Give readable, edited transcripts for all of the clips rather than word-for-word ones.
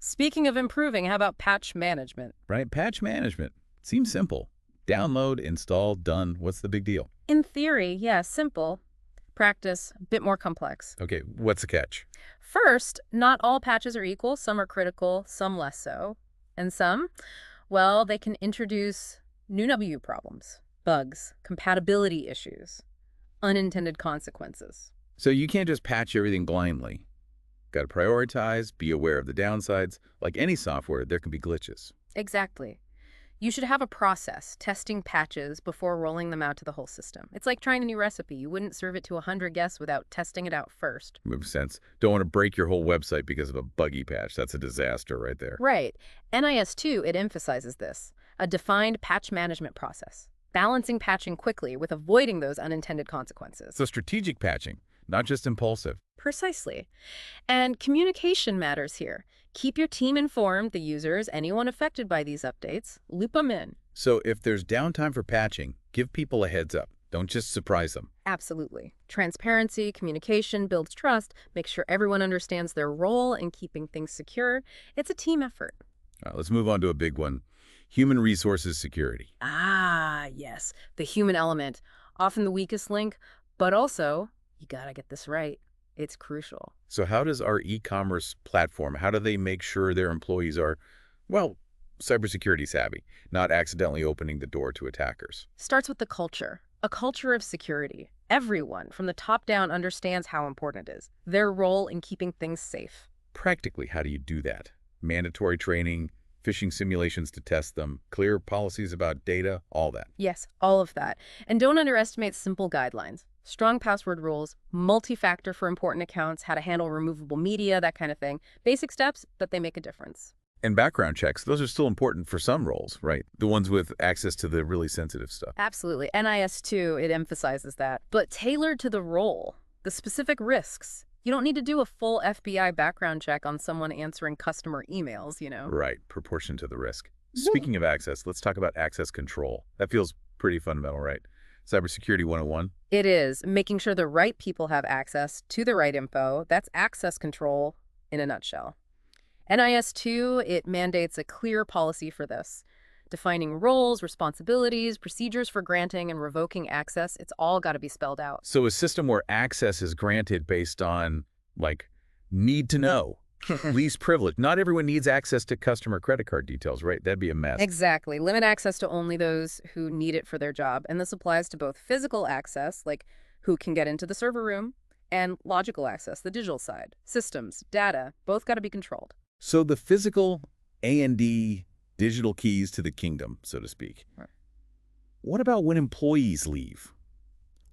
Speaking of improving, how about patch management? Right? Patch management. Seems simple. Download, install, done. What's the big deal? In theory, yeah, simple. Practice, a bit more complex. Okay, what's the catch? First, not all patches are equal. Some are critical, some less so. And some, well, they can introduce new W problems, bugs, compatibility issues, unintended consequences. So you can't just patch everything blindly. Got to prioritize, be aware of the downsides. Like any software, there can be glitches. Exactly. You should have a process, testing patches before rolling them out to the whole system. It's like trying a new recipe. You wouldn't serve it to 100 guests without testing it out first. Makes sense. Don't want to break your whole website because of a buggy patch. That's a disaster right there. Right. NIS2, it emphasizes this, a defined patch management process, balancing patching quickly with avoiding those unintended consequences. So strategic patching, not just impulsive. Precisely. And communication matters here. Keep your team informed, the users, anyone affected by these updates. Loop them in. So if there's downtime for patching, give people a heads up. Don't just surprise them. Absolutely. Transparency, communication builds trust, make sure everyone understands their role in keeping things secure. It's a team effort. All right, let's move on to a big one. Human resources security. Ah, yes. The human element. Often the weakest link, but also, you gotta get this right. It's crucial. So how does our e-commerce platform, how do they make sure their employees are, well, cybersecurity savvy, not accidentally opening the door to attackers? Starts with the culture. A culture of security. Everyone, from the top down, understands how important it is. Their role in keeping things safe. Practically, how do you do that? Mandatory training, phishing simulations to test them, clear policies about data, all that. Yes, all of that. And don't underestimate simple guidelines. Strong password rules, multi-factor for important accounts, how to handle removable media, that kind of thing. Basic steps, but they make a difference. And background checks, those are still important for some roles, right? The ones with access to the really sensitive stuff. Absolutely. NIS2, it emphasizes that. But tailored to the role, the specific risks. You don't need to do a full FBI background check on someone answering customer emails, you know? Right, proportion to the risk. Speaking of access, let's talk about access control. That feels pretty fundamental, right? Cybersecurity 101. It is. Making sure the right people have access to the right info. That's access control in a nutshell. NIS2, it mandates a clear policy for this. Defining roles, responsibilities, procedures for granting and revoking access, it's all got to be spelled out. So a system where access is granted based on, like, need to know, least privilege. Not everyone needs access to customer credit card details, right? That'd be a mess. Exactly. Limit access to only those who need it for their job. And this applies to both physical access, like who can get into the server room, and logical access, the digital side. Systems, data, both got to be controlled. So the physical A&D digital keys to the kingdom, so to speak. Right. What about when employees leave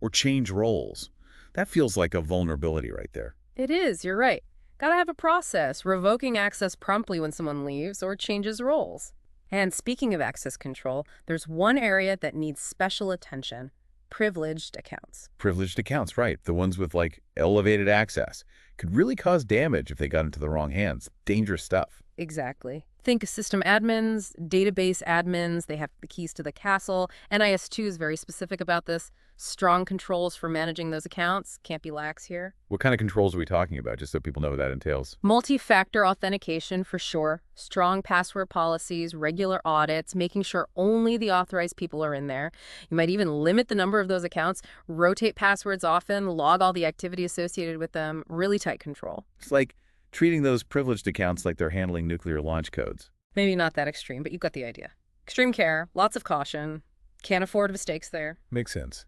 or change roles? That feels like a vulnerability right there. It is, you're right. Gotta have a process, revoking access promptly when someone leaves or changes roles. And speaking of access control, there's one area that needs special attention: privileged accounts. Privileged accounts, right. The ones with, like, elevated access. Could really cause damage if they got into the wrong hands. Dangerous stuff. Exactly. Think system admins, database admins, they have the keys to the castle. NIS2 is very specific about this. Strong controls for managing those accounts. Can't be lax here. What kind of controls are we talking about, just so people know what that entails? Multi-factor authentication for sure. Strong password policies, regular audits, making sure only the authorized people are in there. You might even limit the number of those accounts, rotate passwords often, log all the activity associated with them. Really tight control. It's like treating those privileged accounts like they're handling nuclear launch codes. Maybe not that extreme, but you got the idea. Extreme care, lots of caution. Can't afford mistakes there. Makes sense.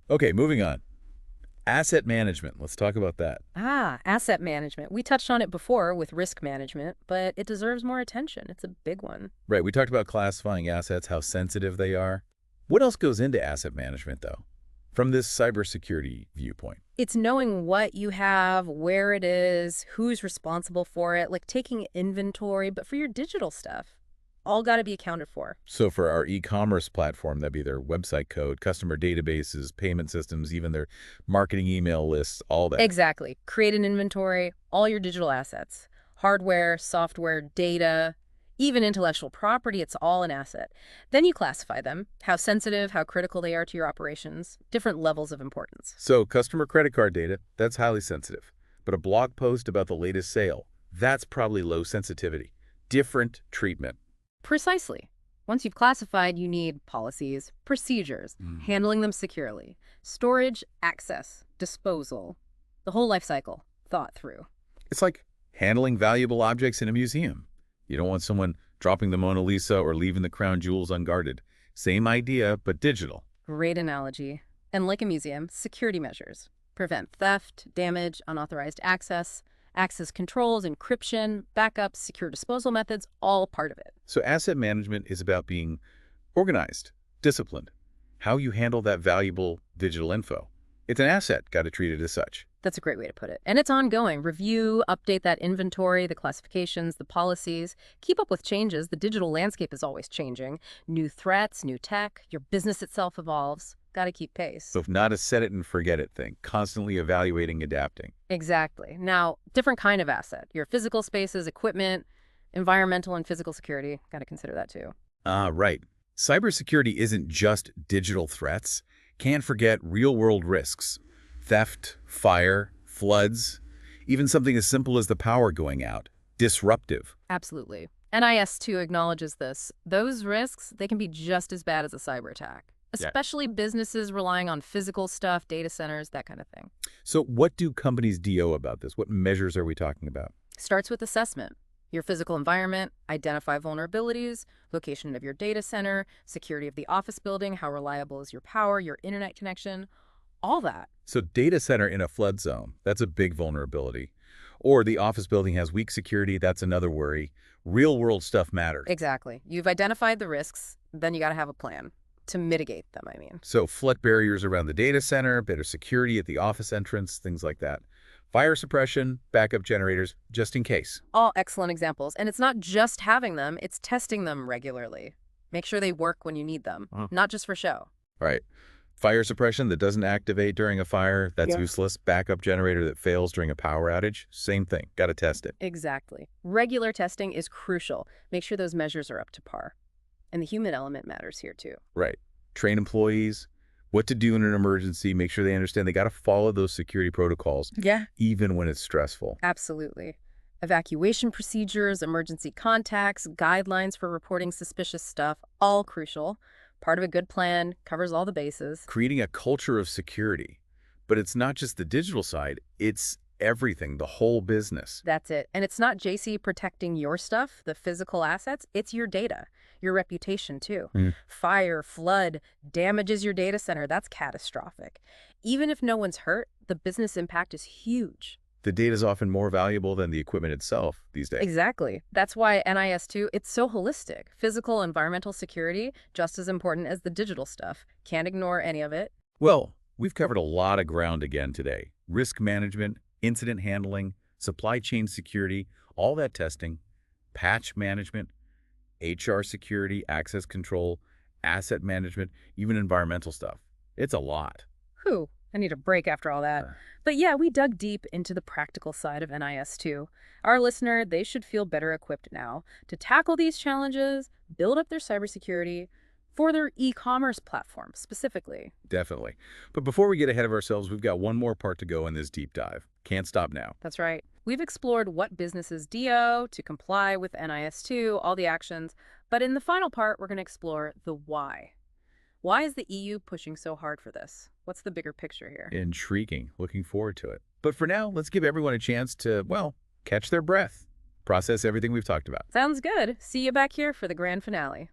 Okay, moving on. Asset management. Let's talk about that. Ah, asset management. We touched on it before with risk management, but it deserves more attention. It's a big one. Right, we talked about classifying assets, how sensitive they are. What else goes into asset management, though, from this cybersecurity viewpoint? It's knowing what you have, where it is, who's responsible for it, like taking inventory, but for your digital stuff. All got to be accounted for. So for our e-commerce platform, that'd be their website code, customer databases, payment systems, even their marketing email lists, all that. Exactly. Create an inventory, all your digital assets. Hardware, software, data, even intellectual property, it's all an asset. Then you classify them, how sensitive, how critical they are to your operations, different levels of importance. So customer credit card data, that's highly sensitive. But a blog post about the latest sale, That's probably low sensitivity. Different treatment. Precisely. Once you've classified, you need policies, procedures, handling them securely, storage, access, disposal, the whole life cycle thought through. It's like handling valuable objects in a museum. You don't want someone dropping the Mona Lisa or leaving the crown jewels unguarded. Same idea, but digital. Great analogy. And like a museum, security measures prevent theft, damage, unauthorized access, access controls, encryption, backups, secure disposal methods, all part of it. So asset management is about being organized, disciplined, how you handle that valuable digital info. It's an asset, got to treat it as such. That's a great way to put it. And it's ongoing. Review, update that inventory, the classifications, the policies. Keep up with changes. The digital landscape is always changing. New threats, new tech. Your business itself evolves. Got to keep pace. So not a set it and forget it thing, constantly evaluating, adapting. Exactly. Now, different kind of asset. Your physical spaces, equipment, environmental and physical security. Got to consider that too. Right. Cybersecurity isn't just digital threats. Can't forget real-world risks. Theft, fire, floods, even something as simple as the power going out. Disruptive. Absolutely. NIS2 acknowledges this. Those risks, they can be just as bad as a cyber attack, especially businesses relying on physical stuff, data centers, that kind of thing. So what do companies DO about this? What measures are we talking about? Starts with assessment. Your physical environment, identify vulnerabilities, location of your data center, security of the office building, how reliable is your power, your internet connection, all that. So data center in a flood zone, that's a big vulnerability. Or the office building has weak security, that's another worry. Real-world stuff matters. Exactly. You've identified the risks, then you got to have a plan to mitigate them, I mean. So flood barriers around the data center, better security at the office entrance, things like that. Fire suppression, backup generators, just in case. All excellent examples. And it's not just having them, it's testing them regularly. Make sure they work when you need them, not just for show. Right. Fire suppression that doesn't activate during a fire, that's useless. Backup generator that fails during a power outage, same thing. Got to test it. Exactly. Regular testing is crucial. Make sure those measures are up to par. And the human element matters here too. Right. Train employees, what to do in an emergency, make sure they understand they got to follow those security protocols, even when it's stressful. Absolutely. Evacuation procedures, emergency contacts, guidelines for reporting suspicious stuff, all crucial. Part of a good plan, covers all the bases. Creating a culture of security. But it's not just the digital side, it's everything, the whole business. That's it. And it's not JC protecting your stuff, the physical assets, it's your data, your reputation too. Fire, flood, damages your data center, that's catastrophic. Even if no one's hurt, the business impact is huge. The data is often more valuable than the equipment itself these days. Exactly. That's why NIS2, it's so holistic. Physical, environmental security, just as important as the digital stuff. Can't ignore any of it. Well, we've covered a lot of ground again today. Risk management, incident handling, supply chain security, all that testing, patch management, HR security, access control, asset management, even environmental stuff. It's a lot. Whew, I need a break after all that. But yeah, we dug deep into the practical side of NIS2. Our listener, they should feel better equipped now to tackle these challenges, build up their cybersecurity for their e-commerce platform specifically. Definitely. But before we get ahead of ourselves, we've got one more part to go in this deep dive. Can't stop now. That's right. We've explored what businesses DO to comply with NIS2, all the actions. But in the final part, we're going to explore the why. Why is the EU pushing so hard for this? What's the bigger picture here? Intriguing. Looking forward to it. But for now, let's give everyone a chance to, well, catch their breath. Process everything we've talked about. Sounds good. See you back here for the grand finale.